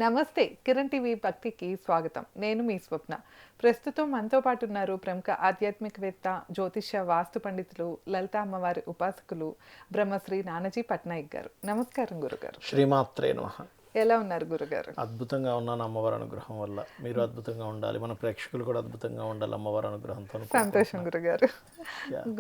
నమస్తే. కిరణ్ టీవీ భక్తికి స్వాగతం. నేను మీ స్వప్న. ప్రస్తుతం మనతో పాటు ఉన్నారు ప్రముఖ ఆధ్యాత్మికవేత్త, జ్యోతిష్య వాస్తు పండితులు, లలిత అమ్మవారి ఉపాసకులు బ్రహ్మశ్రీ నానాజీ పట్నాయక్ గారు. నమస్కారం గురుగారు. శ్రీమాత్రే నమః. ఎలా ఉన్నారు గురుగారు? అద్భుతంగా ఉన్నాను అమ్మవారి అనుగ్రహం వల్ల. మీరు అద్భుతంగా ఉండాలి, మన ప్రేక్షకులు కూడా అద్భుతంగా ఉండాలి అమ్మవారి అనుగ్రహంతో. సంతోషం గురుగారు.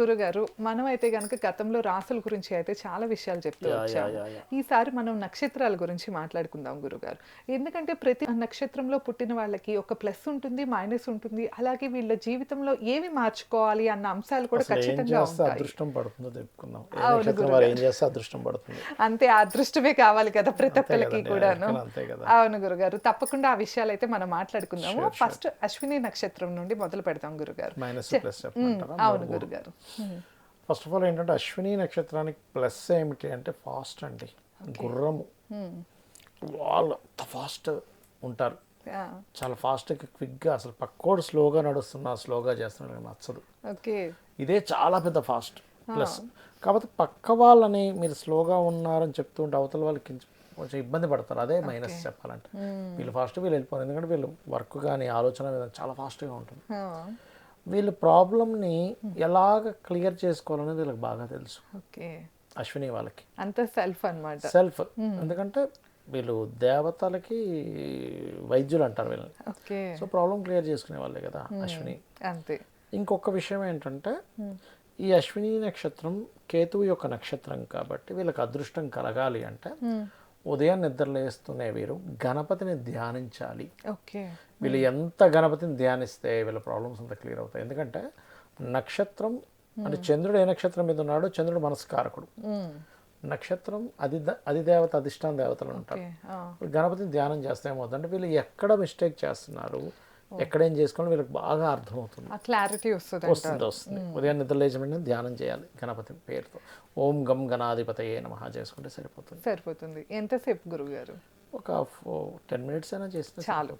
గురుగారు, మనం అయితే కనుక గతంలో రాసుల గురించి అయితే చాలా విషయాలు చెప్తూ వచ్చాము. ఈసారి మనం నక్షత్రాల గురించి మాట్లాడుకుందాం గురుగారు. ఎందుకంటే ప్రతి నక్షత్రంలో పుట్టిన వాళ్ళకి ఒక ప్లస్ ఉంటుంది, మైనస్ ఉంటుంది. అలాగే వీళ్ళ జీవితంలో ఏవి మార్చుకోవాలి అన్న అంశాలు కూడా ఖచ్చితంగా ఉంటాయి. అదృష్టం పడుతుందో చెప్పుకుందాం. నక్షత్రం వారు ఏం చేస్తే అదృష్టం పడుతుంది. అంతే, అదృష్టమే కావాలి కదా ప్రతి ఒక్కరికి కూడాను. అవును గురుగారు, తప్పకుండా ఆ విషయాలు అయితే మనం మాట్లాడుకుందాము. ఫస్ట్ అశ్విని నక్షత్రం నుండి మొదలు పెడతాం గురుగారు. అవును గురుగారు. ఫస్ట్ ఆఫ్ ఆల్ ఏంటంటే అశ్విని నక్షత్రానికి ప్లస్ ఏమిటి అంటే ఫాస్ట్ అండి. గుర్రము వాళ్ళు ఫాస్ట్ ఉంటారు, చాలా ఫాస్ట్గా క్విక్గా. అసలు పక్కోడు స్లోగా నడుస్తున్నా స్లోగా చేస్తున్నాడు నచ్చదు. ఇదే చాలా పెద్ద ఫాస్ట్ ప్లస్. కాకపోతే పక్క వాళ్ళని మీరు స్లోగా ఉన్నారని చెప్తూ ఉంటే అవతల వాళ్ళకి కొంచెం ఇబ్బంది పడతారు. అదే మైనస్ చెప్పాలంటే. వీళ్ళు ఫాస్ట్ వీళ్ళు వెళ్ళిపోరు, ఎందుకంటే వీళ్ళు వర్క్ కానీ ఆలోచన విధానం చాలా ఫాస్ట్గా ఉంటుంది. వీళ్ళు ప్రాబ్లమ్ని ఎలాగ క్లియర్ చేసుకోవాలనేది వీళ్ళకి బాగా తెలుసు. అశ్విని వాళ్ళకి అంత సెల్ఫ్ అన్నమాట. సెల్ఫ్. ఎందుకంటే వీళ్ళు దేవతలకి వైద్యులు అంటారు వీళ్ళని. సో ప్రాబ్లం క్లియర్ చేసుకునే వాళ్ళే కదా అశ్విని. అంతే. ఇంకొక విషయం ఏంటంటే ఈ అశ్విని నక్షత్రం కేతువు యొక్క నక్షత్రం కాబట్టి వీళ్ళకి అదృష్టం కలగాలి అంటే ఉదయం నిద్రలేస్తూనే వీరు గణపతిని ధ్యానించాలి. వీళ్ళు ఎంత గణపతిని ధ్యానిస్తే వీళ్ళ ప్రాబ్లమ్స్ అంతా క్లియర్ అవుతాయి. ఎందుకంటే నక్షత్రం అంటే చంద్రుడు ఏ నక్షత్రం మీద ఉన్నాడో చంద్రుడు మనస్కారకుడు. నక్షత్రం అధిదేవత అధిష్టాన దేవతలు ఉంటారు. గణపతిని ధ్యానం చేస్తే ఏమవుతుందంటే వీళ్ళు ఎక్కడ మిస్టేక్ చేస్తున్నారు, ఎక్కడేం చేసుకోవాలి వీళ్ళకి బాగా అర్థమవుతుంది. క్లారిటీ వస్తుంది. ఉదయం నిద్రలేచమని ధ్యానం చేయాలి గణపతి పేరుతో. ఓం గం గణాధిపతయే నమః చేసుకుంటే సరిపోతుంది. ఎంతసేపు గురుగారు? ఒక 10 minutes అయినా చేస్తే చాలు.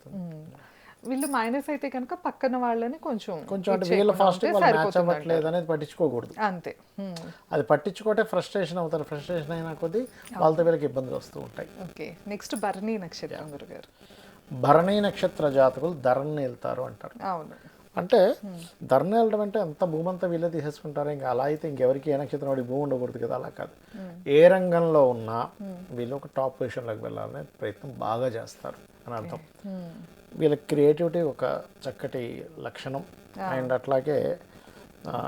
వీళ్ళు మైనస్ అయితే కనుక పక్కన వాళ్ళని కొంచెం అంటే వీళ్ళ ఫాస్ట్ మ్యాచ్ అవ్వట్లేదు అనేది పట్టించుకోకూడదు. అంతే. అది పట్టించుకుంటే ఫ్రస్ట్రేషన్ అవుతారు. ఫ్రస్ట్రేషన్ అయినా కొద్దీ వాళ్ళతో వీళ్ళకి ఇబ్బందులు వస్తూ ఉంటాయి. నెక్స్ట్ భరణి నక్షత్రం గురుగారు. భరణి నక్షత్ర జాతకులు ధరణి వెళ్తారు అంటారు. అవును. అంటే ధరణి వెళ్ళడం అంటే అంత భూమి అంతా వీళ్ళే తీసేసుకుంటారు. ఇంకా అలా అయితే ఇంకెవరికి ఏ నక్షత్రం వాడి భూమి ఉండకూడదు కదా. అలా కాదు, ఏ రంగంలో ఉన్నా వీళ్ళు ఒక టాప్ పొజిషన్లోకి వెళ్ళాలనే ప్రయత్నం బాగా చేస్తారు అని అర్థం. వీళ్ళ క్రియేటివిటీ ఒక చక్కటి లక్షణం. అండ్ అట్లాగే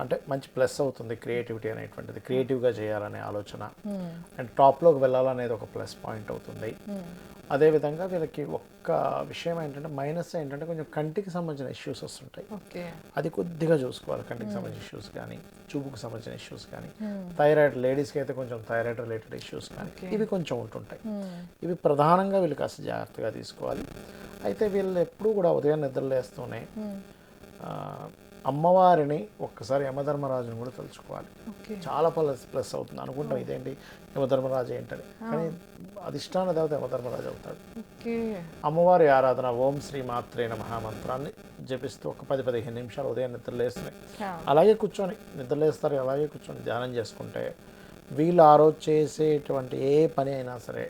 అంటే మంచి ప్లస్ అవుతుంది క్రియేటివిటీ అనేటువంటిది. క్రియేటివ్గా చేయాలనే ఆలోచన అండ్ టాప్లోకి వెళ్ళాలనేది ఒక ప్లస్ పాయింట్ అవుతుంది. అదేవిధంగా వీళ్ళకి ఒక్క విషయం ఏంటంటే మైనస్ ఏంటంటే కొంచెం కంటికి సంబంధించిన ఇష్యూస్ వస్తుంటాయి. అది కొద్దిగా చూసుకోవాలి. కంటికి సంబంధించిన ఇష్యూస్ కానీ, చూపుకు సంబంధించిన ఇష్యూస్ కానీ, థైరాయిడ్ లేడీస్కి అయితే కొంచెం థైరాయిడ్ రిలేటెడ్ ఇష్యూస్ కానీ ఇవి కొంచెం ఉంటుంటాయి. ఇవి ప్రధానంగా వీళ్ళు కాస్త జాగ్రత్తగా తీసుకోవాలి. అయితే వీళ్ళు ఎప్పుడూ కూడా ఉదయం నిద్రలేస్తూనే అమ్మవారిని ఒక్కసారి యమధర్మరాజుని కూడా తలుచుకోవాలి. చాలా ప్లస్ అవుతుంది. అనుకుంటాం ఇదేంటి యమధర్మరాజు ఏంటని, కానీ అధిష్టాన దేవత యమధర్మరాజు అవుతాడు. అమ్మవారి ఆరాధన ఓం శ్రీ మాత్రే నమః మంత్రాన్ని జపిస్తూ ఒక 10-15 నిమిషాలు ఉదయం నిద్రలేస్తున్నాయి అలాగే కూర్చొని నిద్రలేస్తారు. అలాగే కూర్చొని ధ్యానం చేసుకుంటే వీళ్ళు ఆ రోజు చేసేటువంటి ఏ పని అయినా సరే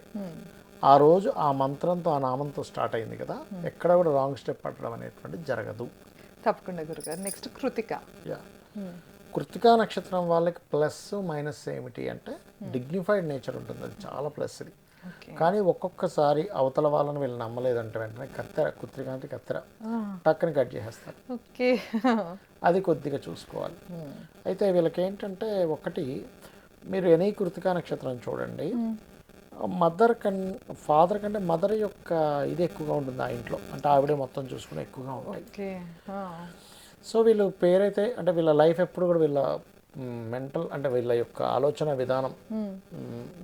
ఆ రోజు ఆ మంత్రంతో ఆ నామంతో స్టార్ట్ అయింది కదా, ఎక్కడ కూడా రాంగ్ స్టెప్ పట్టడం అనేటువంటిది జరగదు. తప్పకుండా గురుగారు. నెక్స్ట్ కృతిక. కృతికా నక్షత్రం వాళ్ళకి ప్లస్ మైనస్ ఏమిటి అంటే డిగ్నిఫైడ్ నేచర్ ఉంటుంది. అది చాలా ప్లస్ ఇది. కానీ ఒక్కొక్కసారి అవతల వాళ్ళని వీళ్ళు నమ్మలేదంటే వెంటనే కృతిక అంటే కత్తెర టక్కని కట్ చేసేస్తారు. అది కొద్దిగా చూసుకోవాలి. అయితే వీళ్ళకి ఏంటంటే ఒకటి, మీరు ఎనీ కృతికా నక్షత్రం చూడండి, ఫాదర్ కంటే మదర్ యొక్క ఇది ఎక్కువగా ఉంటుంది ఆ ఇంట్లో. అంటే ఆవిడే మొత్తం చూసుకుని ఎక్కువగా ఉంటాయి. సో వీళ్ళు పేరైతే అంటే వీళ్ళ లైఫ్ ఎప్పుడు కూడా వీళ్ళ మెంటల్ అంటే వీళ్ళ యొక్క ఆలోచన విధానం,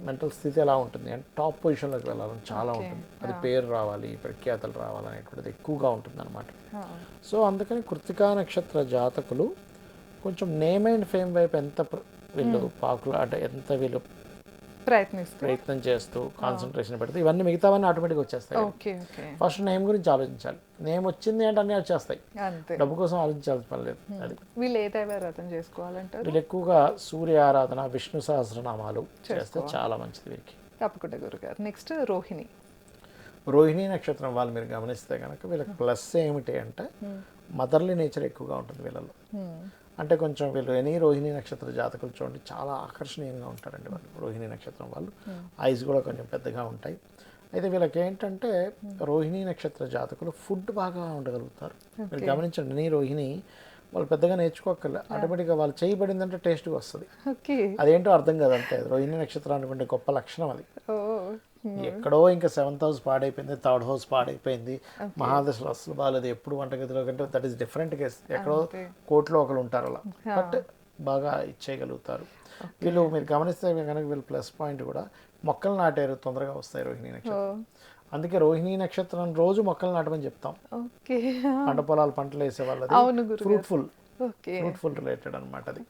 మెంటల్ స్థితి ఎలా ఉంటుంది అంటే టాప్ పొజిషన్లోకి వెళ్ళాలని చాలా ఉంటుంది. అది పేరు రావాలి, ప్రఖ్యాతలు రావాలనేటువంటిది ఎక్కువగా ఉంటుంది అనమాట. సో అందుకని కృతికా నక్షత్ర జాతకులు కొంచెం నేమ్ అండ్ ఫేమ్ వైపు ఎంత వీళ్ళు అంటే ఎంత వీళ్ళు ప్రయత్నం చేస్తూ కాన్సన్ట్రేషన్ పెడితే ఇవన్నీ మిగతావన్నీ ఆటోమేటిక్గా వచ్చేస్తాయి. ఫస్ట్ నేమ్ గురించి ఆలోచించాలి. నేమ్ వచ్చింది అంటే అన్నీ వచ్చేస్తాయి. డబ్బు కోసం ఆలోచించాల్సిన పని లేదు. అది వీళ్ళు ఏ దైవారాధన చేసుకోవాలంటారు? వీళ్ళు ఎక్కువగా సూర్య ఆరాధన, విష్ణు సహస్రనామాలు చేస్తే చాలా మంచిది వీరికి. తప్పకుండా గురుగారు. నెక్స్ట్ రోహిణి. రోహిణీ నక్షత్రం వాళ్ళు మీరు గమనిస్తే కనుక వీళ్ళకి ప్లస్ ఏమిటి అంటే మదర్లీ నేచర్ ఎక్కువగా ఉంటుంది వీళ్ళలో. అంటే కొంచెం వీళ్ళు ఎనీ రోహిణీ నక్షత్ర జాతకులు చూడండి చాలా ఆకర్షణీయంగా ఉంటారండి వాళ్ళు. రోహిణీ నక్షత్రం వాళ్ళు ఐస్ కూడా కొంచెం పెద్దగా ఉంటాయి. అయితే వీళ్ళకి ఏంటంటే రోహిణీ నక్షత్ర జాతకులు ఫుడ్ బాగా ఉండగలుగుతారు. మీరు గమనించండి, ఎనీ రోహిణి వాళ్ళు పెద్దగా నేర్చుకోకర్లే, ఆటోమేటిక్గా వాళ్ళు చేయబడిందంటే టేస్ట్గా వస్తుంది. అదేంటో అర్థం కాదు అంతే. రోహిణీ నక్షత్రం అనుకుంటే గొప్ప లక్షణం అది. ఎక్కడో ఇంకా 7th హౌస్ పాడైపోయింది, 3rd హౌస్ పాడైపోయింది, మహాదశలు అసలు బాగాలేదు, ఎప్పుడు వంటగదిలో కంటే దట్ ఈస్ డిఫరెంట్ కేస్. ఎక్కడో కోర్టులో ఒకరు ఉంటారు అలా, బట్ బాగా ఇచ్చేయగలుగుతారు వీళ్ళు. మీరు గమనిస్తే కనుక వీళ్ళు ప్లస్ పాయింట్ కూడా మొక్కలు నాటారు, తొందరగా వస్తాయి రోహిణీ నక్షత్రం. అందుకే రోహిణీ నక్షత్రం రోజు మొక్కలు నాటమని చెప్తాం. పంట పొలాలు పంటలు వేసే వాళ్ళది ఫ్రూట్ఫుల్ రిలేటెడ్ అనమాట అది.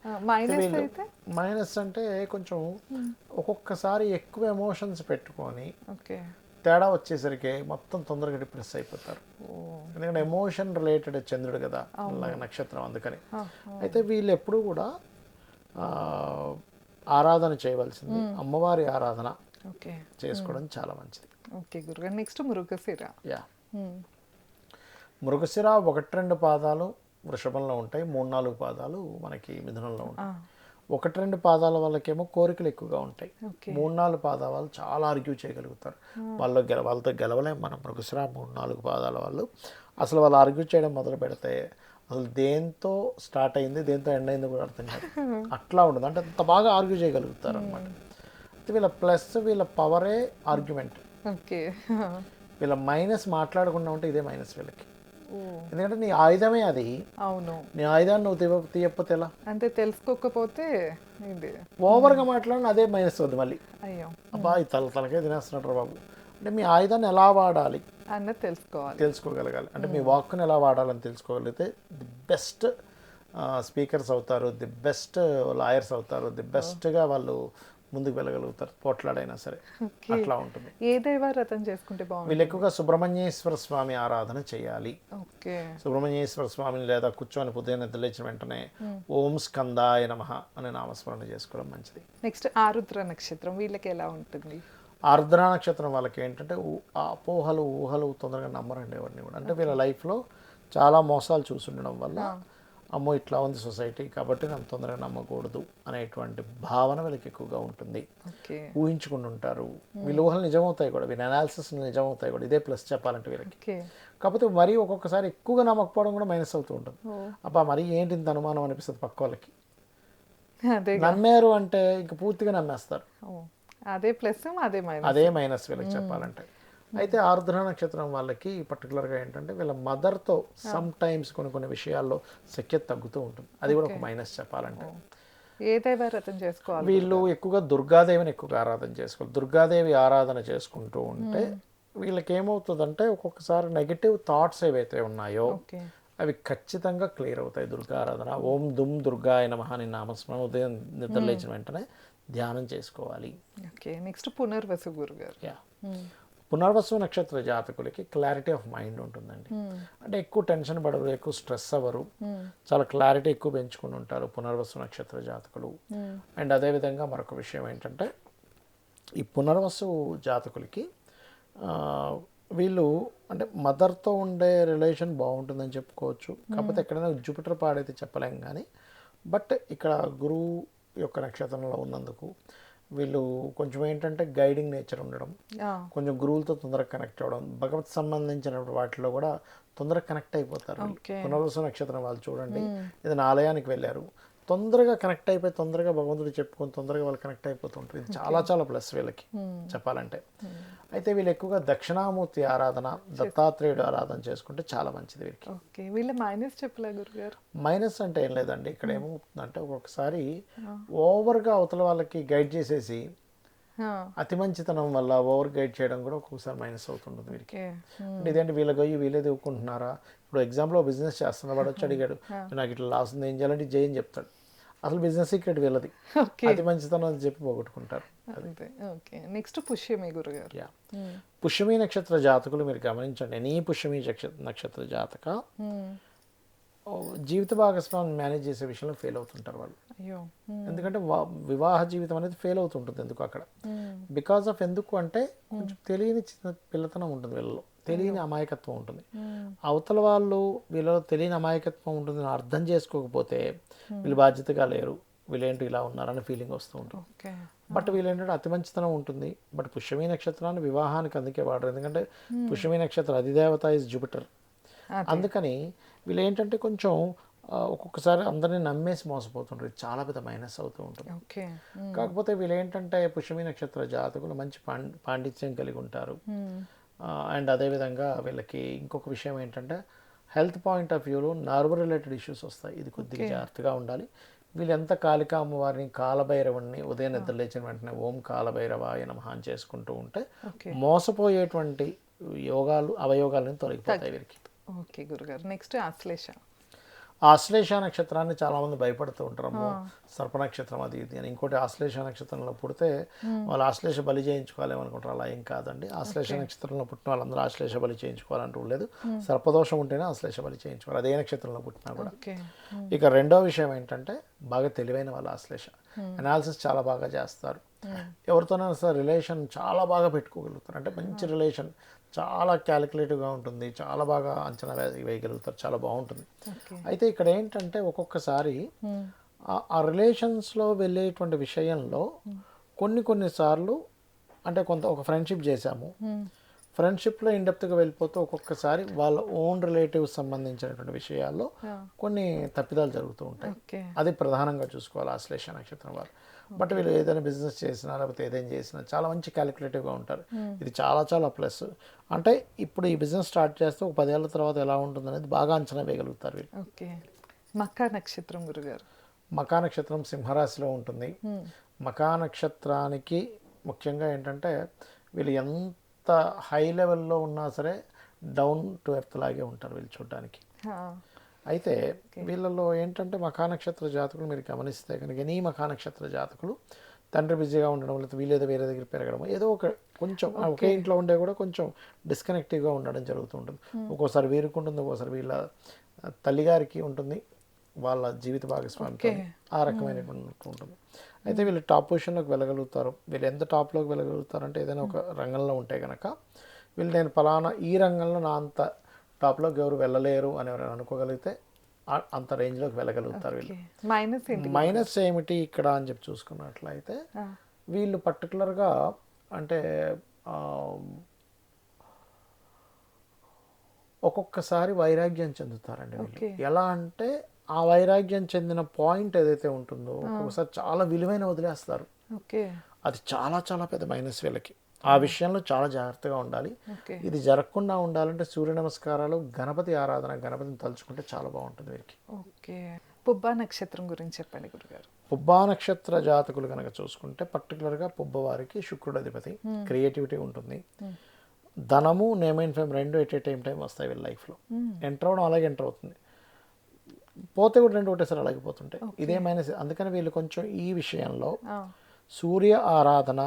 మైనస్ అంటే కొంచెం ఒక్కొక్కసారి ఎక్కువ ఎమోషన్స్ పెట్టుకొని తేడా వచ్చేసరికి మొత్తం తొందరగా డిప్రెస్ అయిపోతారు. ఎందుకంటే ఎమోషన్ రిలేటెడ్ చంద్రుడు కదా నక్షత్రం, అందుకని. అయితే వీళ్ళు ఎప్పుడు కూడా ఆరాధన చేయవలసింది అమ్మవారి ఆరాధన చేసుకోవడం చాలా మంచిది. నెక్స్ట్ మృగశిర. మృగశిర 1-2 పాదాలు వృషభంలో ఉంటాయి, 3-4 పాదాలు మనకి మిథునంలో ఉంటాయి. 1-2 పాదాల వాళ్ళకేమో కోరికలు ఎక్కువగా ఉంటాయి. 3-4 పాదాల వాళ్ళు చాలా ఆర్గ్యూ చేయగలుగుతారు. వాళ్ళతో గెలవలేం మనం. మృగశిర 3-4 పాదాల వాళ్ళు అసలు వాళ్ళు ఆర్గ్యూ చేయడం మొదలు పెడితే అసలు దేంతో స్టార్ట్ అయింది దేంతో ఎండ్ అయింది కూడా అర్థం కాదు. అట్లా ఉండదు, అంటే అంత బాగా ఆర్గ్యూ చేయగలుగుతారు అనమాట. వీళ్ళ ప్లస్ వీళ్ళ పవరే ఆర్గ్యుమెంట్. వీళ్ళ మైనస్ మాట్లాడకుండా ఉంటే ఇదే మైనస్ వీళ్ళకి. ఎందుకంటే నీ ఆయుధమే అది. అవును, నీ ఆయుధాన్ని నువ్వు తీయకపోతే ఎలా, అంటే తెలుసుకోకపోతే ఓవర్గా మాట్లాడిన అదే మైనస్ అవుతుంది మళ్ళీ. అబ్బా ఈ తలకే తినేస్తున్నట్టు బాబు. అంటే మీ ఆయుధాన్ని ఎలా వాడాలి అన్నది తెలుసుకోగలగాలి. అంటే మీ వాక్కుని ఎలా వాడాలని తెలుసుకోగలిగితే ది బెస్ట్ స్పీకర్స్ అవుతారు, ది బెస్ట్ లాయర్స్ అవుతారు, ది బెస్ట్గా వాళ్ళు ముందుకు వెళ్ళగలుగుతారు పోట్లాడైనా సరే. అట్లా ఉంటుంది. ఏ దైవారాధన చేసుకుంటే బాగుంటుంది? వీళ్ళు ఎక్కువగా సుబ్రహ్మణ్యేశ్వర స్వామి ఆరాధన చేయాలి. సుబ్రహ్మణ్యేశ్వర స్వామిని లేదా కూర్చొని పొద్దున్న నిద్రలేచిన వెంటనే ఓం స్కందాయ నమః అనే నామస్మరణ చేసుకోవడం మంచిది. నెక్స్ట్ ఆరుద్ర నక్షత్రం వీళ్ళకి ఎలా ఉంటుంది? ఆర్ద్ర నక్షత్రం వాళ్ళకి ఏంటంటే అపోహలు ఊహలు తొందరగా నమ్మరండి ఎవరిని కూడా. అంటే వీళ్ళ లైఫ్లో చాలా మోసాలు చూసుండడం వల్ల అమ్మో ఇట్లా ఉంది సొసైటీ కాబట్టి నన్ను తొందరగా నమ్మకూడదు అనేటువంటి భావన వీళ్ళకి ఎక్కువగా ఉంటుంది. ఊహించుకుని ఉంటారు. వీళ్ళ ఊహలు నిజమవుతాయి కూడా, వీళ్ళ అనాలిసిస్ నిజమవుతాయి కూడా. ఇదే ప్లస్ చెప్పాలంటే వీళ్ళకి. కాకపోతే మరీ ఒక్కొక్కసారి ఎక్కువగా నమ్మకపోవడం కూడా మైనస్ అవుతూ ఉంటుంది. అబ్బా మరీ ఏంటి ఇంత అనుమానం అనిపిస్తుంది పక్క వాళ్ళకి. నమ్మారు అంటే ఇంక పూర్తిగా నమ్మేస్తారు. అదే మైనస్ వీళ్ళకి చెప్పాలంటే. అయితే ఆరుద్ర నక్షత్రం వాళ్ళకి పర్టికులర్గా ఏంటంటే వీళ్ళ మదర్తో సమ్ టైమ్స్ కొన్ని విషయాల్లో సఖ్యత తగ్గుతూ ఉంటుంది. అది కూడా ఒక మైనస్ చెప్పాలంటే. ఏ దైవారాధన చేసుకోవాలి? వీళ్ళు ఎక్కువగా దుర్గాదేవిని ఎక్కువగా ఆరాధన చేసుకోవాలి. దుర్గాదేవి ఆరాధన చేసుకుంటూ ఉంటే వీళ్ళకి ఏమవుతుందంటే ఒక్కొక్కసారి నెగిటివ్ థాట్స్ ఏవైతే ఉన్నాయో అవి ఖచ్చితంగా క్లియర్ అవుతాయి. దుర్గా ఆరాధన ఓం దుమ్ దుర్గాయ నమః అని నామస్మరణ ఉదయం నిద్ర లేచిన వెంటనే ధ్యానం చేసుకోవాలి. నెక్స్ట్ పునర్వసు గురుగారు. పునర్వసు నక్షత్ర జాతకులకి క్లారిటీ ఆఫ్ మైండ్ ఉంటుందండి. అంటే ఎక్కువ టెన్షన్ పడరు, ఎక్కువ స్ట్రెస్ అవ్వరు, చాలా క్లారిటీ ఎక్కువ పెంచుకుని ఉంటారు పునర్వసు నక్షత్ర జాతకులు. అండ్ అదేవిధంగా మరొక విషయం ఏంటంటే ఈ పునర్వసు జాతకులకి వీళ్ళు అంటే మదర్తో ఉండే రిలేషన్ బాగుంటుందని చెప్పుకోవచ్చు. కాకపోతే ఎక్కడైనా జూపిటర్ పాడైతే చెప్పలేం కానీ, బట్ ఇక్కడ గురువు యొక్క నక్షత్రంలో ఉన్నందుకు వీళ్ళు కొంచెం ఏంటంటే గైడింగ్ నేచర్ ఉండడం, కొంచెం గురువులతో తొందరగా కనెక్ట్ అవ్వడం, భగవత్ సంబంధించిన వాటిలో కూడా తొందరగా కనెక్ట్ అయిపోతారు. పునర్వసు నక్షత్రం వాళ్ళు చూడండి, ఏదైనా ఆలయానికి వెళ్ళారు, తొందరగా కనెక్ట్ అయిపోయి తొందరగా భగవంతుడు చెప్పుకొని తొందరగా వాళ్ళు కనెక్ట్ అయిపోతుంటారు. ఇది చాలా చాలా ప్లస్ వీళ్ళకి చెప్పాలంటే. అయితే వీళ్ళు ఎక్కువగా దక్షిణామూర్తి ఆరాధన, దత్తాత్రేయుడు ఆరాధన చేసుకుంటే చాలా మంచిది వీళ్ళకి. వీళ్ళ మైనస్ చెప్పలే గురుగారు? మైనస్ అంటే ఏం లేదండి, ఇక్కడ ఏమవుతుందంటే ఒక్కొక్కసారి ఓవర్గా అవతల వాళ్ళకి గైడ్ చేసేసి అతి మంచితనం వల్ల ఓవర్ గైడ్ చేయడం కూడా ఒక్కొక్కసారి మైనస్ అవుతుంటుంది వీరికి. అంటే ఇదేంటి వీళ్ళకి పోయి వీళ్ళే దివ్వుకుంటున్నారా? ఇప్పుడు ఎగ్జాంపుల్ బిజినెస్ చేస్తున్న వాడు వచ్చి అడిగాడు నాకు ఇట్లా లాస్ ఉంది ఏం చేయాలంటే జైన్ చెప్తాడు. అసలు బిజినెస్ సీక్రెట్ వీళ్ళది, అతి మంచితనం అని చెప్పి పోగొట్టుకుంటారు. నెక్స్ట్ పుష్యమి గురుగారు. పుష్యమి నక్షత్ర జాతకులు మీరు గమనించండి, ఎనీ పుష్యమి నక్షత్ర జాతక జీవిత భాగస్వామిని మేనేజ్ చేసే విషయంలో ఫెయిల్ అవుతుంటారు వాళ్ళు. అయ్యో. ఎందుకంటే వివాహ జీవితం అనేది ఫెయిల్ అవుతుంటుంది ఎందుకు అక్కడ, బికాస్ ఆఫ్ ఎందుకు అంటే కొంచెం తెలియని చిన్న పిల్లతనం ఉంటుంది వీళ్ళలో, తెలియని అమాయకత్వం ఉంటుంది. అవతల వాళ్ళు వీళ్ళలో తెలియని అమాయకత్వం ఉంటుంది అర్థం చేసుకోకపోతే వీళ్ళు బాధ్యతగా లేరు, వీళ్ళేంటి ఇలా ఉన్నారని ఫీలింగ్ వస్తూ ఉంటుంది. బట్ వీళ్ళేంటంటే అతి మంచితనం ఉంటుంది. బట్ పుష్యమి నక్షత్రాన్ని వివాహానికి అందుకే వాడరు, ఎందుకంటే పుష్యమి నక్షత్రం అధిదేవత ఇస్ జూపిటర్. అందుకని వీళ్ళు ఏంటంటే కొంచెం ఒక్కొక్కసారి అందరినీ నమ్మేసి మోసపోతుంటారు, ఇది చాలా పెద్ద మైనస్ అవుతూ ఉంటుంది. కాకపోతే వీళ్ళు ఏంటంటే పుష్యమి నక్షత్ర జాతకులు మంచి పాండిత్యం కలిగి ఉంటారు. అండ్ అదేవిధంగా వీళ్ళకి ఇంకొక విషయం ఏంటంటే హెల్త్ పాయింట్ ఆఫ్ వ్యూలో నర్వ్ రిలేటెడ్ ఇష్యూస్ వస్తాయి, ఇది కొద్దిగా జాగ్రత్తగా ఉండాలి. వీళ్ళు ఎంత కాళికా అమ్మవారిని కాలభైరవుని ఉదయం నిద్ర లేచిన వెంటనే ఓం కాలభైరవాయ నమః అని చేసుకుంటూ ఉంటే మోసపోయేటువంటి యోగాలు అవయోగాలను తొలగిపోతాయి వీరికి. ఓకే గురుగారు. నెక్స్ట్ ఆశ్లేష. ఆశ్లేష నక్షత్రాన్ని చాలా మంది భయపడుతూ ఉంటారు, సర్ప నక్షత్రం అది ఇది అని. ఇంకోటి ఆశ్లేష నక్షత్రంలో పుడితే వాళ్ళు ఆశ్లేష బలి చేయించుకోవాలేమనుకుంటారు, అలా ఏం కాదండి. ఆశ్లేష నక్షత్రంలో పుట్టిన వాళ్ళందరూ ఆశ్లేష బలి చేయించుకోవాలంటూ లేదు, సర్పదోషం ఉంటేనే ఆశ్లేష బలి చేయించుకోవాలి, అదే నక్షత్రంలో పుట్టినా కూడా. ఇక రెండో విషయం ఏంటంటే బాగా తెలివైన వాళ్ళు ఆశ్లేష, అనాలిసిస్ చాలా బాగా చేస్తారు, ఎవరితోనైనా సరే రిలేషన్ చాలా బాగా పెట్టుకోగలుగుతారు, అంటే మంచి రిలేషన్ చాలా క్యాలిక్యులేటివ్గా ఉంటుంది, చాలా బాగా అంచనా వేయగలుగుతారు, చాలా బాగుంటుంది. అయితే ఇక్కడ ఏంటంటే ఒక్కొక్కసారి ఆ రిలేషన్స్లో వెళ్ళేటువంటి విషయంలో కొన్నిసార్లు అంటే ఒక ఫ్రెండ్షిప్ చేశాము, ఫ్రెండ్షిప్లో ఇండెప్త్గా వెళ్ళిపోతూ ఒక్కొక్కసారి వాళ్ళ ఓన్ రిలేటివ్స్ సంబంధించినటువంటి విషయాల్లో కొన్ని తప్పిదాలు జరుగుతూ ఉంటాయి. అది ప్రధానంగా చూసుకోవాలి ఆశ్లేష నక్షత్రం వాళ్ళు. బట్ వీళ్ళు ఏదైనా బిజినెస్ చేసినా లేకపోతే ఏదైనా చేసినా చాలా మంచి క్యాలిక్యులేటివ్గా ఉంటారు, ఇది చాలా చాలా ప్లస్. అంటే ఇప్పుడు ఈ బిజినెస్ స్టార్ట్ చేస్తే ఒక 10 ఏళ్ళ తర్వాత ఎలా ఉంటుంది అనేది బాగా అంచనా వేయగలుగుతారు వీళ్ళు. ఓకే. మకా నక్షత్రం గురుగారు. మకా నక్షత్రం సింహరాశిలో ఉంటుంది. మకా నక్షత్రానికి ముఖ్యంగా ఏంటంటే వీళ్ళు ఎంత హై లెవెల్లో ఉన్నా సరే డౌన్ టు ఎర్త్ లాగే ఉంటారు వీళ్ళు చూడడానికి. అయితే వీళ్ళలో ఏంటంటే మకా నక్షత్ర జాతకులు మీరు గమనిస్తే కనుక ఎనీ మకా నక్షత్ర జాతకులు తండ్రి బిజీగా ఉండడం, లేకపోతే వీళ్ళేదో వేరే దగ్గర పెరగడం, ఏదో ఒక కొంచెం ఒకే ఇంట్లో ఉండే కూడా కొంచెం డిస్కనెక్టివ్గా ఉండడం జరుగుతూ ఉంటుంది. ఒక్కోసారి వీరికి ఉంటుంది, ఒక్కోసారి వీళ్ళ తల్లిగారికి ఉంటుంది, వాళ్ళ జీవిత భాగస్వామితో ఆ రకమైనటువంటి ఉంటుంది. అయితే వీళ్ళు టాప్ పొజిషన్లోకి వెళ్ళగలుగుతారు. వీళ్ళు ఎంత టాప్లోకి వెళ్ళగలుగుతారంటే ఏదైనా ఒక రంగంలో ఉంటే కనుక వీళ్ళు నేను ఫలానా ఈ రంగంలో నా అంత టాప్లోకి ఎవరు వెళ్ళలేరు అని ఎవరైనా అనుకోగలిగితే అంత రేంజ్లోకి వెళ్ళగలుగుతారు వీళ్ళు. మైనస్ ఏమిటి ఇక్కడ అని చెప్పి చూసుకున్నట్లయితే వీళ్ళు పర్టికులర్గా అంటే ఒక్కొక్కసారి వైరాగ్యం చెందుతారండి వీళ్ళు. ఎలా అంటే ఆ వైరాగ్యం చెందిన పాయింట్ ఏదైతే ఉంటుందో ఒక్కొక్కసారి చాలా విలువైన వదిలేస్తారు, అది చాలా చాలా పెద్ద మైనస్ వీళ్ళకి. ఆ విషయంలో చాలా జాగ్రత్తగా ఉండాలి. ఇది జరగకుండా ఉండాలంటే సూర్య నమస్కారాలు, గణపతి ఆరాధన, గణపతిని తలుచుకుంటే చాలా బాగుంటుంది వీరికి. ఓకే. పుబ్బా నక్షత్రం గురించి చెప్పండి గురుగారు. పుబ్బా నక్షత్ర జాతకులు కనుక చూసుకుంటే పర్టికులర్గా పుబ్బ వారికి శుక్రుడు అధిపతి, క్రియేటివిటీ ఉంటుంది, ధనము నేమ్ అండ్ ఫేమ్ రెండు ఎట్ ఏ టైం వస్తాయి వీళ్ళ లైఫ్లో. ఎంటర్ అవడం అలాగే ఎంటర్ అవుతుంది, పోతే కూడా రెండు ఒకటేసారి అలాగే పోతుంటాయి, ఇదే మైనస్. అందుకని వీళ్ళు కొంచెం ఈ విషయంలో సూర్య ఆరాధన,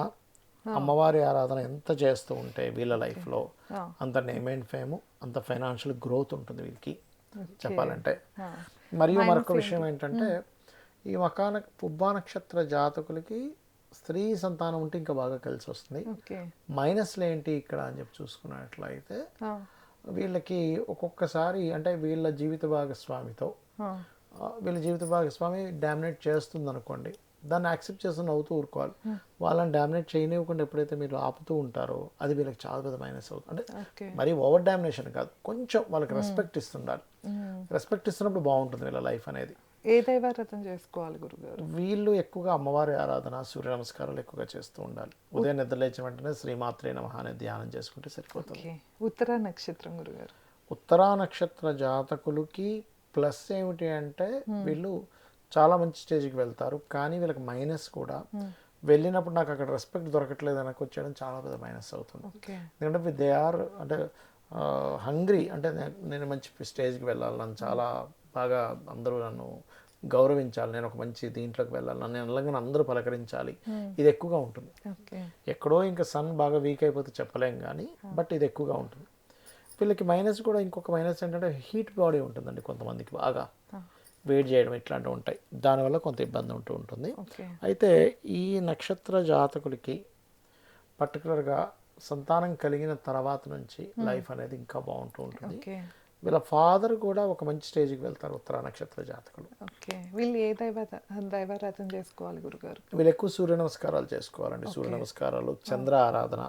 అమ్మవారి ఆరాధన ఎంత చేస్తూ ఉంటే వీళ్ళ లైఫ్లో అంత నేమ్ అండ్ ఫేమ్, అంత ఫైనాన్షియల్ గ్రోత్ ఉంటుంది వీళ్ళకి చెప్పాలంటే. మరియు మరొక విషయం ఏంటంటే ఈ పుబ్బా నక్షత్ర జాతకులకి స్త్రీ సంతానం ఉంటే ఇంకా బాగా కలిసి వస్తుంది. మైనస్లు ఏంటి ఇక్కడ అని చెప్పి చూసుకున్నట్లయితే వీళ్ళకి ఒక్కొక్కసారి అంటే వీళ్ళ జీవిత భాగస్వామి డామినేట్ చేస్తుంది అనుకోండి, దాన్ని యాక్సెప్ట్ చేసి నవ్వుతూ ఊరుకోవాలి. వాళ్ళని డామినేట్ చేయనివ్వకుండా ఎప్పుడైతే మీరు ఆపుతూ ఉంటారో అది వీళ్ళకి చాలా పెద్ద మైనస్ అవుతుంది. అంటే మరీ ఓవర్ డామినేషన్ కాదు, కొంచెం వాళ్ళకి రెస్పెక్ట్ ఇస్తుండాలి. రెస్పెక్ట్ ఇస్తున్నప్పుడు బాగుంటుంది వీళ్ళ లైఫ్ అనేది. ఏ దైవారాధన చేసుకోవాలి గురుగారు? వీళ్ళు ఎక్కువగా అమ్మవారి ఆరాధన, సూర్య నమస్కారాలు ఎక్కువగా చేస్తూ ఉండాలి. ఉదయం నిద్ర లేచిన వెంటనే శ్రీమాత్రే నమః అనే ధ్యానం చేసుకుంటే సరిపోతుంది. ఉత్తరా నక్షత్రం గురుగారు. ఉత్తరా నక్షత్ర జాతకులకి ప్లస్ ఏమిటి అంటే వీళ్ళు చాలా మంచి స్టేజ్కి వెళ్తారు, కానీ వీళ్ళకి మైనస్ కూడా వెళ్ళినప్పుడు నాకు అక్కడ రెస్పెక్ట్ దొరకట్లేదు వెనక్కి వచ్చేయడం చాలా పెద్ద మైనస్ అవుతుంది. ఎందుకంటే దే ఆర్ అంటే హంగ్రీ, అంటే నేను మంచి స్టేజ్కి వెళ్ళాలి, నన్ను చాలా బాగా అందరూ నన్ను గౌరవించాలి, నేను ఒక మంచి దీంట్లోకి వెళ్ళాలి, నన్ను అలాగే అందరూ పలకరించాలి, ఇది ఎక్కువగా ఉంటుంది. ఎక్కడో ఇంకా సన్ బాగా వీక్ అయిపోతే చెప్పలేం కానీ బట్ ఇది ఎక్కువగా ఉంటుంది. వీళ్ళకి మైనస్ కూడా ఇంకొక మైనస్ ఏంటంటే హీట్ బాడీ ఉంటుందండి కొంతమందికి బాగా వేడి చేయడం ఇట్లాంటివి ఉంటాయి, దానివల్ల కొంత ఇబ్బంది ఉంటూ ఉంటుంది. అయితే ఈ నక్షత్ర జాతకులకి పర్టికులర్గా సంతానం కలిగిన తర్వాత నుంచి లైఫ్ అనేది ఇంకా బాగుంటూ ఉంటుంది. వీళ్ళ ఫాదర్ కూడా ఒక మంచి స్టేజ్కి వెళ్తారు ఉత్తర నక్షత్ర జాతకులు. వీళ్ళు ఏ దైవారాధన చేసుకోవాలి గురుగారు? వీళ్ళు ఎక్కువ సూర్య నమస్కారాలు చేసుకోవాలండి. సూర్య నమస్కారాలు, చంద్ర ఆరాధన,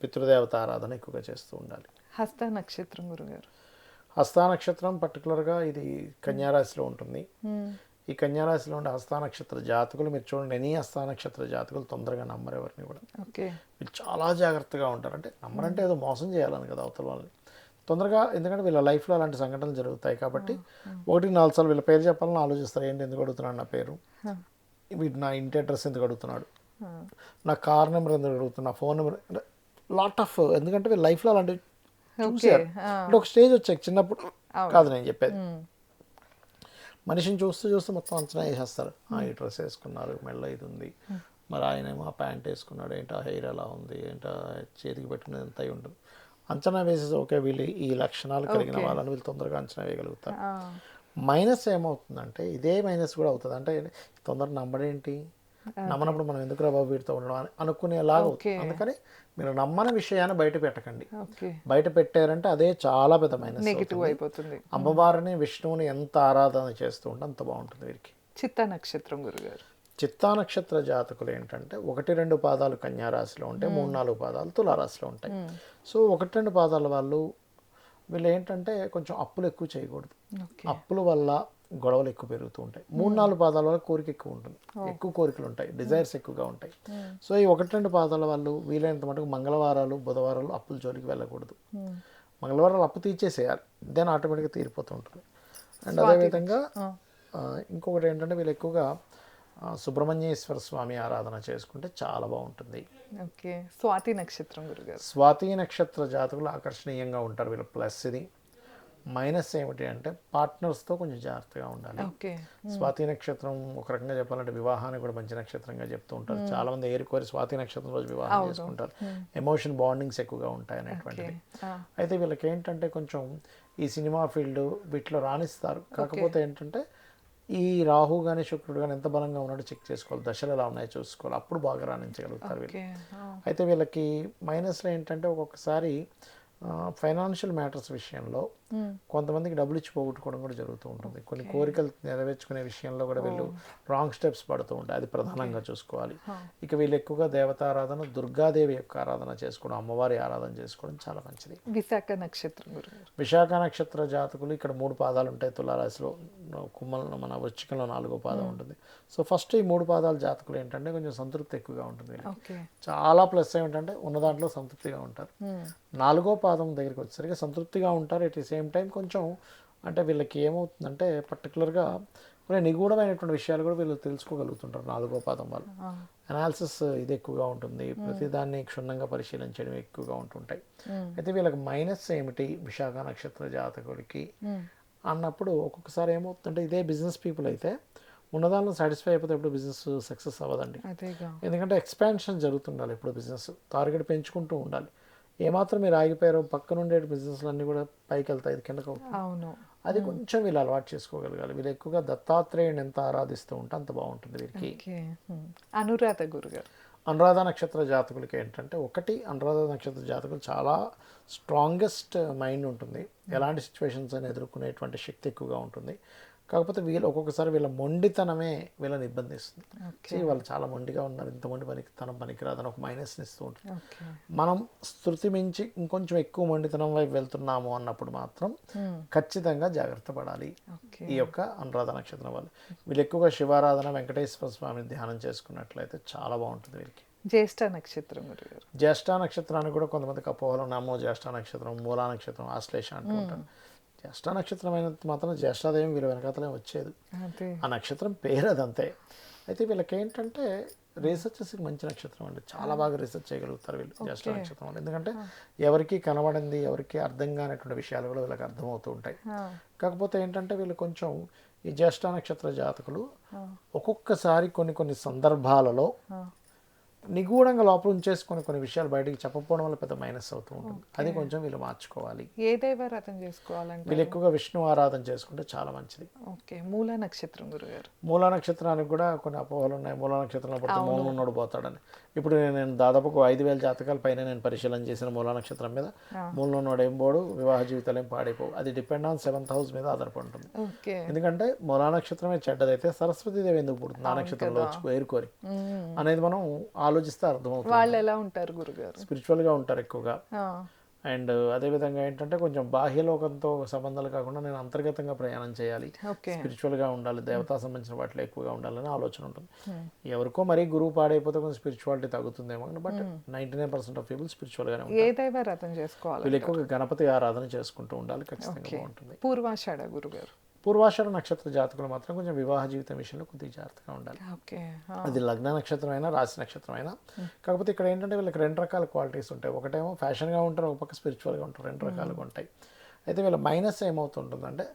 పితృదేవత ఆరాధన ఎక్కువగా చేస్తూ ఉండాలి. హస్త నక్షత్రం గురుగారు? హస్త నక్షత్రం పర్టికులర్గా ఇది కన్యారాశిలో ఉంటుంది. ఈ కన్యారాశిలో ఉండే హస్త నక్షత్ర జాతకులు మీరు చూడండి, ఎనీ హస్త నక్షత్ర జాతకులు తొందరగా నమ్మరు ఎవరిని కూడా. వీళ్ళు చాలా జాగ్రత్తగా ఉంటారు. అంటే నమ్మరంటే ఏదో మోసం చేయాలని కదా అవతల వాళ్ళని తొందరగా, ఎందుకంటే వీళ్ళ లైఫ్లో అలాంటి సంఘటనలు జరుగుతాయి కాబట్టి 1-4 సార్లు వీళ్ళ పేరు చెప్పాలని ఆలోచిస్తారు. ఏంటి ఎందుకు అడుగుతున్నాడు నా పేరు, వీడు నా ఇంటి అడ్రస్ ఎందుకు అడుగుతున్నాడు, నా కార్ నెంబర్ ఎందుకు అడుగుతున్నా, నా ఫోన్ నెంబర్, లాట్ ఆఫ్, ఎందుకంటే వీళ్ళ లైఫ్లో అలాంటివి చూసారు. అంటే ఒక స్టేజ్ వచ్చాక చిన్నప్పుడు కాదు నేను చెప్పేది, మనిషిని చూస్తూ చూస్తూ మొత్తం అంచనా వేసేస్తారు. ఈ డ్రెస్ వేసుకున్నారు, మెల్ల ఇది ఉంది, మరి ఆయన ఏమో ఆ ప్యాంట్ వేసుకున్నాడు, ఏంటో హెయిర్ ఎలా ఉంది, ఏంటో చేతికి పెట్టుకునేది ఎంత అయి ఉంటుంది, అంచనా వేసేసి ఓకే వీళ్ళు ఈ లక్షణాలు కలిగిన వాళ్ళని వీళ్ళు తొందరగా అంచనా వేయగలుగుతారు. మైనస్ ఏమవుతుందంటే ఇదే మైనస్ కూడా అవుతుంది. అంటే తొందరగా నమ్మడేంటి, నమ్మనప్పుడు మనం ఎందుకు బాబు వీటితో ఉండడం అని అనుకునేలాగా అవుతుంది. అందుకని మీరు నమ్మని విషయాన్ని బయట పెట్టకండి. బయట పెట్టారంటే అదే చాలా పెద్ద మైనస్ అయిపోతుంది. అమ్మవారిని విష్ణువుని ఎంత ఆరాధన చేస్తూ ఉంటే అంత బాగుంటుంది వీరికి. చిత్తా నక్షత్రం గురుగారు? చిత్తా నక్షత్ర జాతకులు ఏంటంటే 1-2 పాదాలు కన్యారాశిలో ఉంటాయి, 3-4 పాదాలు తులారాశిలో ఉంటాయి. సో 1-2 పాదాల వాళ్ళు వీళ్ళు ఏంటంటే కొంచెం అప్పులు ఎక్కువ చేయకూడదు. అప్పుల వల్ల గొడవలు ఎక్కువ పెరుగుతూ ఉంటాయి. 3-4 పాదాల వల్ల కోరిక ఎక్కువ ఉంటుంది, ఎక్కువ కోరికలు ఉంటాయి, డిజైర్స్ ఎక్కువగా ఉంటాయి. సో ఈ 1-2 పాదాల వాళ్ళు వీలైనంత మటుకు మంగళవారాలు, బుధవారాలు అప్పుల జోలికి వెళ్ళకూడదు. మంగళవారాలు అప్పు తీర్చేసేయాలి, దెన్ ఆటోమేటిక్గా తీరిపోతూ ఉంటుంది. అండ్ అదేవిధంగా ఇంకొకటి ఏంటంటే వీళ్ళు ఎక్కువగా సుబ్రహ్మణ్యేశ్వర స్వామి ఆరాధన చేసుకుంటే చాలా బాగుంటుంది. స్వాతి నక్షత్రం గురుగారు? స్వాతి నక్షత్ర జాతకులు ఆకర్షణీయంగా ఉంటారు. వీళ్ళ ప్లస్ ఇది. మైనస్ ఏమిటి అంటే పార్ట్నర్స్తో కొంచెం జాగ్రత్తగా ఉండాలి. స్వాతి నక్షత్రం ఒక రకంగా చెప్పాలంటే వివాహాన్ని కూడా మంచి నక్షత్రంగా చెప్తూ ఉంటారు. చాలా మంది ఏరుకోరి స్వాతి నక్షత్రం రోజు వివాహం చేసుకుంటారు. ఎమోషన్ బాండింగ్స్ ఎక్కువగా ఉంటాయి అనేటువంటిది. అయితే వీళ్ళకి ఏంటంటే కొంచెం ఈ సినిమా ఫీల్డ్ వీటిలో రాణిస్తారు. కాకపోతే ఏంటంటే ఈ రాహు కానీ శుక్రుడు కానీ ఎంత బలంగా ఉన్నాడో చెక్ చేసుకోవాలి, దశలు ఎలా ఉన్నాయో చూసుకోవాలి, అప్పుడు బాగా రాణించగలుగుతారు వీళ్ళు. అయితే వీళ్ళకి మైనస్లో ఏంటంటే ఒక్కొక్కసారి ఫైనాన్షియల్ మ్యాటర్స్ విషయంలో కొంతమందికి డబ్బులు ఇచ్చి పోగొట్టుకోవడం కూడా జరుగుతూ ఉంటుంది. కొన్ని కోరికలు నెరవేర్చుకునే విషయంలో కూడా వీళ్ళు రాంగ్ స్టెప్స్ పడుతూ ఉంటాయి, అది ప్రధానంగా చూసుకోవాలి. ఇక వీళ్ళు ఎక్కువగా దేవతారాధన, దుర్గాదేవి యొక్క ఆరాధన చేసుకోవడం, అమ్మవారి ఆరాధన చేసుకోవడం చాలా మంచిది. విశాఖ నక్షత్రం? విశాఖ నక్షత్ర జాతకులు ఇక్కడ 3 పాదాలు ఉంటాయి తులారాశిలో, మన వృశ్చికంలో 4వ పాదం ఉంటుంది. సో ఫస్ట్ ఈ 3 పాదాల జాతకులు ఏంటంటే కొంచెం సంతృప్తి ఎక్కువగా ఉంటుంది. చాలా ప్లస్ ఏమిటంటే ఉన్న దాంట్లో సంతృప్తిగా ఉంటారు. 4వ పాదం దగ్గరికి వచ్చేసరికి సంతృప్తిగా ఉంటారు. ఎట్ ది సేమ్ టైం కొంచెం అంటే వీళ్ళకి ఏమవుతుందంటే పర్టికులర్గా కొన్ని నిగూఢమైనటువంటి విషయాలు కూడా వీళ్ళు తెలుసుకోగలుగుతుంటారు 4వ పాదం వాళ్ళు. అనాలిసిస్ ఇది ఎక్కువగా ఉంటుంది, ప్రతిదాన్ని క్షుణ్ణంగా పరిశీలించడం ఎక్కువగా ఉంటుంటాయి. అయితే వీళ్ళకి మైనస్ ఏమిటి విశాఖ నక్షత్ర జాతకుడికి అన్నప్పుడు ఒక్కొక్కసారి ఏమవుతుందంటే ఇదే బిజినెస్ పీపుల్ అయితే ఉన్నదానిలో సాటిస్ఫై అయిపోతే ఎప్పుడు బిజినెస్ సక్సెస్ అవ్వదండి. ఎందుకంటే ఎక్స్పాన్షన్ జరుగుతుండాలి, ఎప్పుడు బిజినెస్ టార్గెట్ పెంచుకుంటూ ఉండాలి. ఏమాత్రం మీరు ఆగిపోయారో పక్కన ఉండే బిజినెస్లు అన్నీ కూడా పైకి వెళ్తాయి, ఇది కిందకు అవుతుంది. అది కొంచెం వీళ్ళు అలవాటు చేసుకోగలగాలి. వీళ్ళు ఎక్కువగా దత్తాత్రేయుని ఎంత ఆరాధిస్తూ ఉంటే అంత బాగుంటుంది వీరికి. అనురాధ గురుగారు? అనురాధ నక్షత్ర జాతకులకి ఏంటంటే అనురాధ నక్షత్ర జాతకులు చాలా స్ట్రాంగెస్ట్ మైండ్ ఉంటుంది, ఎలాంటి సిచ్యువేషన్స్ అని ఎదుర్కొనేటువంటి శక్తి ఎక్కువగా ఉంటుంది. కాకపోతే వీళ్ళు ఒక్కొక్కసారి వీళ్ళ మొండితనమే వీళ్ళని ఇబ్బంది ఇస్తుంది. వాళ్ళు చాలా మొండిగా ఉన్నారు, ఇంత మొండి పనికిరాదని ఒక మైనస్ని ఇస్తూ ఉంటుంది. మనం శృతి మించి ఇంకొంచెం ఎక్కువ మొండితనం వైపు వెళ్తున్నాము అన్నప్పుడు మాత్రం ఖచ్చితంగా జాగ్రత్త పడాలి. ఈ యొక్క అనురాధ నక్షత్రం వాళ్ళు వీళ్ళు ఎక్కువగా శివారాధన, వెంకటేశ్వర స్వామిని ధ్యానం చేసుకున్నట్లయితే చాలా బాగుంటుంది వీరికి. జ్యేష్ఠ నక్షత్రం? జ్యేష్ఠ నక్షత్రానికి కూడా కొంతమందికి అపోహలు నామో జ్యేష్ఠ నక్షత్రం, మూలా నక్షత్రం, ఆశ్లేష అంటూ ఉంటారు. జ్యేష్ఠ నక్షత్రం అయినంత మాత్రం జ్యేష్ఠాదేవి వీళ్ళ వెనకాతలే వచ్చేది, ఆ నక్షత్రం పేరు అదంతే. అయితే వీళ్ళకి ఏంటంటే రీసెర్చర్స్కి మంచి నక్షత్రం అండి, చాలా బాగా రీసెర్చ్ చేయగలుగుతారు వీళ్ళు జ్యేష్ఠ నక్షత్రం వాళ్ళు. ఎందుకంటే ఎవరికి కనబడింది, ఎవరికి అర్థం కానటువంటి విషయాలు కూడా వీళ్ళకి అర్థమవుతూ ఉంటాయి. కాకపోతే ఏంటంటే వీళ్ళు కొంచెం ఈ జ్యేష్ఠ నక్షత్ర జాతకులు ఒక్కొక్కసారి కొన్ని సందర్భాలలో నిగూఢంగా లోపల ఉంచేసుకొని కొన్ని విషయాలు బయటికి చెప్పకపోవడం వల్ల పెద్ద మైనస్ అవుతూ ఉంటుంది. అది కొంచెం వీళ్ళు మార్చుకోవాలి. ఏ దైవారాధన చేసుకోవాలంటే? వీళ్ళు ఎక్కువగా విష్ణు ఆరాధన చేసుకుంటే చాలా మంచిది. ఓకే. మూలా నక్షత్రం గురుగారు. మూలా నక్షత్రానికి కూడా కొన్ని అపోహలు ఉన్నాయి. మూలా నక్షత్రంలో పడితే మూలం ఉన్నాడు పోతాడని. ఇప్పుడు నేను దాదాపు 5,000 జాతకాల పైన నేను పరిశీలన చేసిన మూలా నక్షత్రం మీద. మూలంలో ఉన్నాడు ఏం పోడు, వివాహ జీవితాలు ఏం పాడైపోవు. అది డిపెండ్ ఆన్ 7th హౌస్ మీద ఆధారపడి ఉంటుంది. ఎందుకంటే మూలా నక్షత్రమే చెడ్డదైతే సరస్వతీదేవి ఎందుకు పుడుతుంది ఆ నక్షత్రంలో వచ్చి ఏరుకోరి అనేది మనం ఆలోచిస్తే అర్థమవుతుంది. వాళ్ళు ఎలా ఉంటారు గురుగారు? స్పిరిచువల్ గా ఉంటారు ఎక్కువగా. అండ్ అదేవిధంగా ఏంటంటే కొంచెం బాహ్యలోకంతో సంబంధాలు కాకుండా నేను అంతర్గతంగా ప్రయాణం చేయాలి, స్పిరిచువల్గా ఉండాలి, దేవతా సంబంధించిన వాటిలో ఎక్కువగా ఉండాలని ఆలోచన ఉంటుంది. ఎవరికో మరీ గురువు పాడైపోతే కొంచెం స్పిరిచువాలిటీ తగ్గుతుందేమో, బట్ 99% ఆఫ్ పీపుల్ స్పిరిచువల్గానే ఉంటారు. ఏ దైవారాధన చేసుకోవాలి? వీళ్ళు ఎక్కువగా గణపతి ఆరాధన చేసుకుంటూ ఉండాలి, ఖచ్చితంగా బాగుంటుంది. పూర్వాషాఢ గురుగారు. పూర్వాషాఢ నక్షత్ర జాతకులు మాత్రం కొంచెం వివాహ జీవితం విషయంలో కొద్దిగా జాగ్రత్తగా ఉండాలి. అది లగ్న నక్షత్రం అయినా రాశి నక్షత్రం అయినా. కాకపోతే ఇక్కడ ఏంటంటే వీళ్ళకి 2 రకాల క్వాలిటీస్ ఉంటాయి. ఒకటేమో ఫ్యాషన్గా ఉంటారు, ఒక పక్క స్పిరిచువల్గా ఉంటారు. 2 రకాలుగా ఉంటాయి. అయితే వీళ్ళ మైనస్ ఏమవుతుంటుందంటే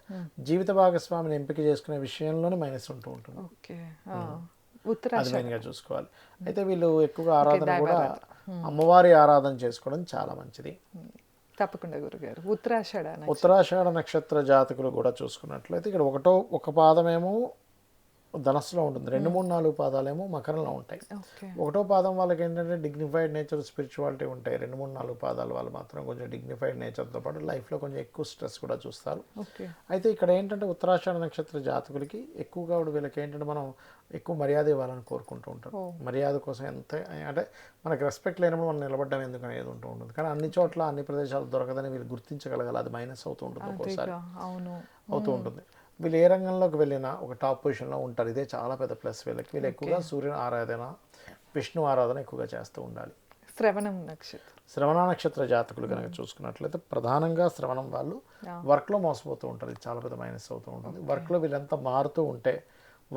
జీవిత భాగస్వామిని ఎంపిక చేసుకునే విషయంలోనే మైనస్ ఉంటూ ఉంటుంది. అది మెయిన్గా చూసుకోవాలి. అయితే వీళ్ళు ఎక్కువగా ఆరాధన కూడా అమ్మవారి ఆరాధన చేసుకోవడం చాలా మంచిది. తప్పకుండా గురుగారు. ఉత్తరాషాఢ నక్షత్ర జాతకులు కూడా చూసుకున్నట్లయితే ఇక్కడ ఒక పాదమేమో ధనస్సులో ఉంటుంది, 2, 3, 4 పాదాలేమో మకరంలో ఉంటాయి. ఒకటో పాదం వాళ్ళకి ఏంటంటే డిగ్నిఫైడ్ నేచర్, స్పిరిచువాలిటీ ఉంటాయి. 2, 3, 4 పాదాల వాళ్ళు మాత్రం కొంచెం డిగ్నిఫైడ్ నేచర్తో పాటు లైఫ్లో కొంచెం ఎక్కువ స్ట్రెస్ కూడా చూస్తారు. అయితే ఇక్కడ ఏంటంటే ఉత్తరాషాఢ నక్షత్ర జాతకులకి ఎక్కువగా వీళ్ళకి ఏంటంటే మనం ఎక్కువ మర్యాద ఇవ్వాలని కోరుకుంటూ ఉంటారు. మర్యాద కోసం ఎంత అంటే మనకు రెస్పెక్ట్ లేనప్పుడు మనం నిలబడ్డం ఎందుకు అనేది ఉంటూ ఉంటుంది. కానీ అన్ని చోట్ల అన్ని ప్రదేశాలు దొరకదని వీళ్ళు గుర్తించగలగాలి. అది మైనస్ అవుతూ ఉంటుంది, ఒక్కోసారి అవుతూ ఉంటుంది. వీళ్ళు ఏ రంగంలోకి వెళ్ళినా ఒక టాప్ పొజిషన్లో ఉంటారు. ఇదే చాలా పెద్ద ప్లస్ వీళ్ళకి. వీళ్ళు ఎక్కువగా సూర్యుని ఆరాధన, విష్ణు ఆరాధన ఎక్కువగా చేస్తూ ఉండాలి. శ్రవణ నక్షత్ర జాతకులు కనుక చూసుకున్నట్లయితే ప్రధానంగా శ్రవణం వాళ్ళు వర్క్లో మోసపోతూ ఉంటారు. ఇది చాలా పెద్ద మైనస్ అవుతూ ఉంటుంది. వర్క్లో వీళ్ళంతా మారుతూ ఉంటే,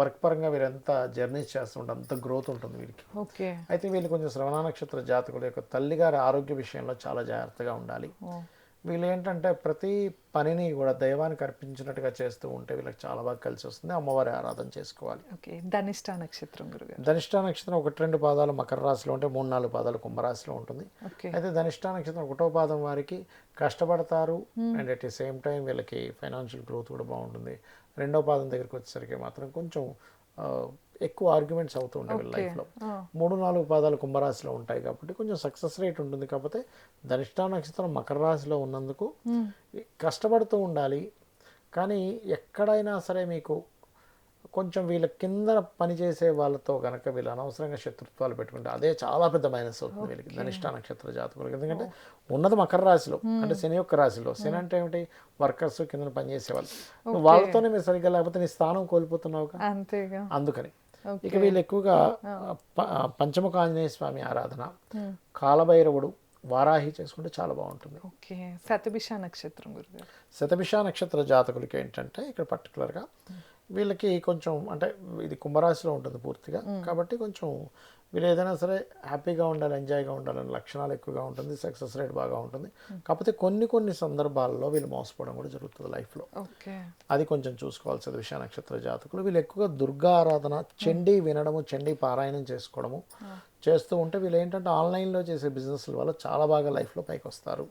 వర్క్ పరంగా వీరంతా జర్నీస్ చేస్తుంటే అంత గ్రోత్ ఉంటుంది వీరికి. అయితే వీళ్ళు కొంచెం శ్రవణ నక్షత్ర జాతకుల యొక్క తల్లిగారి ఆరోగ్య విషయంలో చాలా జాగ్రత్తగా ఉండాలి. వీళ్ళు ఏంటంటే ప్రతి పనిని కూడా దైవానికి అర్పించినట్టుగా చేస్తూ ఉంటే వీళ్ళకి చాలా బాగా కలిసి వస్తుంది. అమ్మవారి ఆరాధన చేసుకోవాలి. ధనిష్ట నక్షత్రం గురుగారు. ధనిష్ట నక్షత్రం 1, 2 పాదాలు మకర రాశిలో ఉంటే 3, 4 పాదాలు కుంభరాశిలో ఉంటుంది. అయితే ధనిష్ట నక్షత్రం 1వ పాదం వారికి కష్టపడతారు and at the same time వీళ్ళకి ఫైనాన్షియల్ గ్రోత్ కూడా బాగుంటుంది. 2వ పాదం దగ్గరికి వచ్చేసరికి మాత్రం కొంచెం ఎక్కువ ఆర్గ్యుమెంట్స్ అవుతూ ఉంటాయి వీళ్ళ లైఫ్లో. 3, 4 పాదాలు కుంభరాశిలో ఉంటాయి కాబట్టి కొంచెం సక్సెస్ రేట్ ఉంటుంది. కాకపోతే ధనిష్ట నక్షత్రం మకర రాశిలో ఉన్నందుకు కష్టపడుతూ ఉండాలి. కానీ ఎక్కడైనా సరే మీకు కొంచెం వీళ్ళ కింద పనిచేసే వాళ్ళతో కనుక వీళ్ళు అనవసరంగా శత్రుత్వాలు పెట్టుకుంటే అదే చాలా పెద్ద మైనస్ అవుతుంది వీళ్ళకి, ధనిష్ట నక్షత్ర జాతకులకి. ఎందుకంటే ఉన్నది మకర రాశిలో, అంటే శని యొక్క రాశిలో. శని అంటే ఏమిటి? వర్కర్స్ కింద పనిచేసే వాళ్ళు. నువ్వు వాళ్ళతోనే మీరు సరిగ్గా లేకపోతే నీ స్థానం కోల్పోతున్నావుగా, అందుకని. ఇక వీళ్ళు ఎక్కువగా పంచముఖ ఆంజనేయ స్వామి ఆరాధన, కాలభైరవుడు, వారాహి చేసుకుంటే చాలా బాగుంటుంది. శతభిష నక్షత్ర జాతకులకి ఏంటంటే ఇక్కడ పర్టికులర్గా వీళ్ళకి కొంచెం అంటే ఇది కుంభరాశిలో ఉంటుంది పూర్తిగా. కాబట్టి కొంచెం వీళ్ళు ఏదైనా సరే హ్యాపీగా ఉండాలి, ఎంజాయ్గా ఉండాలని లక్షణాలు ఎక్కువగా ఉంటుంది. సక్సెస్ రేట్ బాగా ఉంటుంది. కాకపోతే కొన్ని సందర్భాల్లో వీళ్ళు మోసపోవడం కూడా జరుగుతుంది లైఫ్లో. అది కొంచెం చూసుకోవాల్సి శతభిష నక్షత్ర జాతకులు. వీళ్ళు ఎక్కువగా దుర్గా ఆరాధన, చండీ వినడము, చండీ పారాయణం చేసుకోవడము చేస్తూ ఉంటే వీళ్ళు ఏంటంటే ఆన్లైన్లో చేసే బిజినెస్ల వల్ల చాలా బాగా లైఫ్లో పైకి వస్తారు.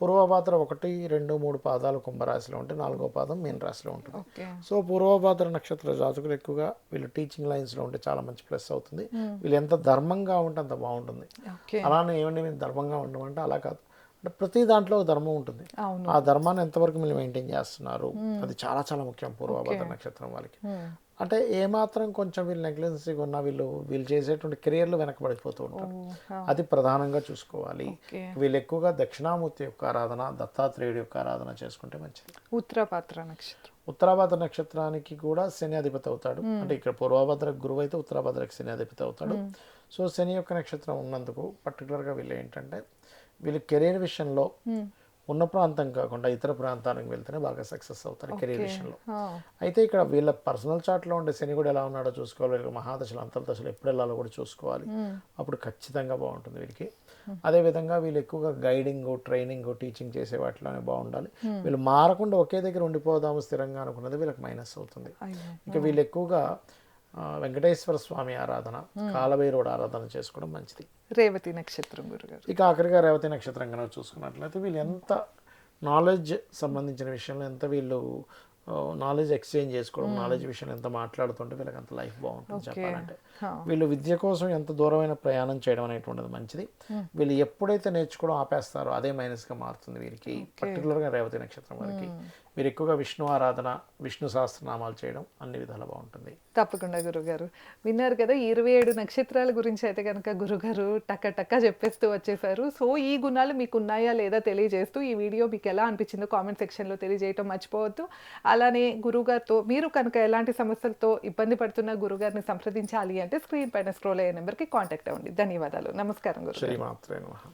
పూర్వభాద్ర 1, 2, 3 పాదాలు కుంభరాశిలో ఉంటే 4వ పాదం మీన రాశిలో ఉంటుంది. సో పూర్వభాద్ర నక్షత్ర జాతకులు ఎక్కువగా వీళ్ళు టీచింగ్ లైన్స్లో ఉంటే చాలా మంచి ప్లస్ అవుతుంది. వీళ్ళు ఎంత ధర్మంగా ఉంటే అంత బాగుంటుంది. అలానే ఏమండి మీరు ధర్మంగా ఉండమంటే అలా కాదు, అంటే ప్రతి దాంట్లో ధర్మం ఉంటుంది. ఆ ధర్మాన్ని ఎంతవరకు మీరు మెయింటైన్ చేస్తున్నారు అది చాలా చాలా ముఖ్యం పూర్వభాద్ర నక్షత్రం వాళ్ళకి. అంటే ఏమాత్రం కొంచెం వీళ్ళు నెగ్లెన్సీగా ఉన్నా వీళ్ళు చేసేటువంటి కెరియర్లు వెనకబడిపోతూ ఉంటారు. అది ప్రధానంగా చూసుకోవాలి. వీళ్ళు ఎక్కువగా దక్షిణామూర్తి యొక్క ఆరాధన, దత్తాత్రేయుడి యొక్క ఆరాధన చేసుకుంటే మంచిది. ఉత్తరాభద్ర నక్షత్రానికి కూడా శని అధిపతి అవుతాడు. అంటే ఇక్కడ పూర్వభద్ర గురువు అయితే ఉత్తరాభద్రకి శని అధిపతి అవుతాడు. సో శని యొక్క నక్షత్రం ఉన్నందుకు పర్టికులర్గా వీళ్ళు ఏంటంటే వీళ్ళు కెరీర్ విషయంలో ఉన్న ప్రాంతం కాకుండా ఇతర ప్రాంతానికి వెళ్తేనే బాగా సక్సెస్ అవుతారు కెరీర్ విషయంలో. అయితే ఇక్కడ వీళ్ళ పర్సనల్ చార్ట్లో ఉండే శని కూడా ఎలా ఉన్నాడో చూసుకోవాలి. వీళ్ళకి మహాదశలు, అంతర్దశలు ఎప్పుడు వెళ్ళాలో కూడా చూసుకోవాలి. అప్పుడు ఖచ్చితంగా బాగుంటుంది వీళ్ళకి. అదేవిధంగా వీళ్ళు ఎక్కువగా గైడింగ్, ట్రైనింగ్, టీచింగ్ చేసే వాటిలోనే బాగుండాలి. వీళ్ళు మారకుండా ఒకే దగ్గర ఉండిపోదాము స్థిరంగా అనుకున్నది వీళ్ళకి మైనస్ అవుతుంది. ఇంకా వీళ్ళు ఎక్కువగా వెంకటేశ్వర స్వామి ఆరాధన, కాలభైరవుడు ఆరాధన చేసుకోవడం మంచిది. రేవతి నక్షత్రం గురుగారు. ఇక ఆఖరిగా రేవతి నక్షత్రం కనుక చూసుకున్నట్లయితే వీళ్ళు ఎంత నాలెడ్జ్ సంబంధించిన విషయంలో ఎంత వీళ్ళు నాలెడ్జ్ ఎక్స్చేంజ్ చేసుకోవడం, నాలెడ్జ్ విషయంలో ఎంత మాట్లాడుతుంటే వీళ్ళకి అంత లైఫ్ బాగుంటుంది చెప్పాలంటే. వీళ్ళు విద్య కోసం ఎంత దూరమైన ప్రయాణం చేయడం అనేటువంటిది మంచిది. వీళ్ళు ఎప్పుడైతే నేర్చుకోవడం ఆపేస్తారో అదే మైనస్గా మారుతుంది వీరికి. పర్టికులర్గా రేవతి నక్షత్రం వారికి మీరు ఎక్కువగా విష్ణు ఆరాధన, విష్ణు సహస్రనామాలు చేయడం అన్ని విధాలు బాగుంటుంది. తప్పకుండా గురుగారు. విన్నారు కదా 27 నక్షత్రాల గురించి అయితే కనుక గురుగారు టక్క చెప్పేస్తూ వచ్చేసారు. సో ఈ గుణాలు మీకు ఉన్నాయా లేదా తెలియజేస్తూ ఈ వీడియో మీకు ఎలా అనిపించిందో కామెంట్ సెక్షన్లో తెలియజేయటం మర్చిపోవద్దు. అలానే గురుగారితో మీరు కనుక ఎలాంటి సమస్యలతో ఇబ్బంది పడుతున్న గురుగారిని సంప్రదించాలి అంటే స్క్రీన్ పైన స్క్రోల్ అయ్యే నెంబర్కి కాంటాక్ట్ అవ్వండి. ధన్యవాదాలు. నమస్కారం గురుగారు. శ్రీమాత్రే నమః.